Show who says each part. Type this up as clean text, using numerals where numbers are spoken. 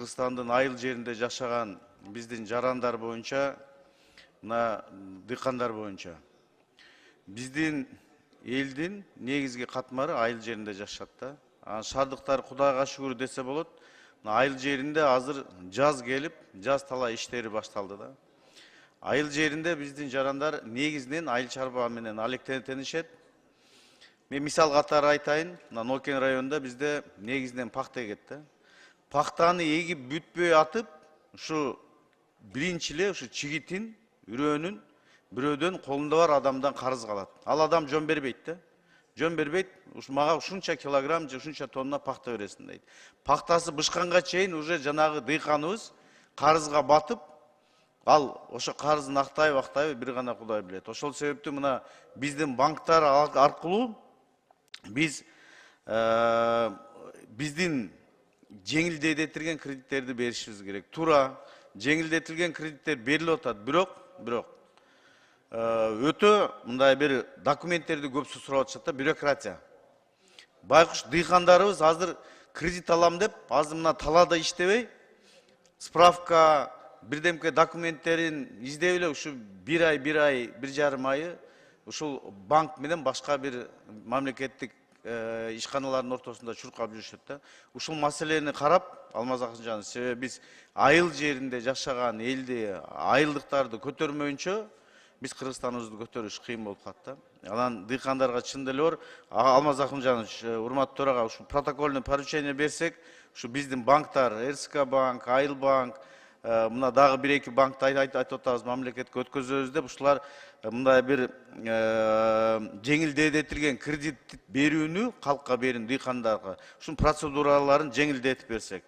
Speaker 1: Кыргызстандын айыл жеринде жашаган биздин жарандар боюнча, мына дыйкандар боюнча. Биздин элдин негизги катмары айыл жеринде жашашат да. Шаардыктар Кудайга шүгүр десе болот. Айыл жеринде азыр жаз келип, жаз талай иштери башталды да. Айыл жеринде биздин жарандар негизинен айыл чарба менен алектенишет. Мен мисал катары айтайын, Нокен районунда бизде негизинен пахта эгет да. Пахтаны эгип бүтпөй атып, ушу биринчи эле ушу чигитин, үрөөнүн бирөөдөн колунда бар адамдан карыз калат. Ал адам жон бербейт да. Жон бербейт, мага ушунча килограмм же ушунча тонна пахта бересиң дейт. Пахтасы бышканга чейин уже жанагы дыйканыбыз карызга батып, ал ошо карызын актайбы, бир гана Кудай билет. Ошол себептен мына биздин банктар аркылуу биз биздин жеңилдетилген кредиттерди беришибиз керек. Туура, жеңилдетилген кредиттер берилип атат, бирок өтө мындай бир документтерди көп сурап атышат да, бюрократия. Байкуш дыйкандарыбыз азыр кредит алам деп, азыр мына талаада иштебей, справка, бирдемке документтерин издеп эле ушу бир ай, бир жарым айы ушул банк менен башка бир мамлекеттик ишканалардын ортосунда чуркап жүрүшөт да. Ушул маселени карап, Алмаз Акынжанов, себеби биз айыл жеринде жашаган элди, айылдыктарды көтөрмөйүнчө биз Кыргызстаныбызды көтөрүш кыйын болуп калат да. Анан дыйкандарга чын деле бар, Алмаз Акынжанович, урматтуу төрага, ушу протокольный поручение берсек, ушу биздин банктар, РСК банк, Айыл банк, мына дагы бир-эки банкты айтып атабыз, мамлекетке өткөзөбүз деп, ушулар мындай бир жеңилдетилген кредит берүүнү калкка берин, дыйкандарга, ушунун процедураларын жеңилдетип берсек.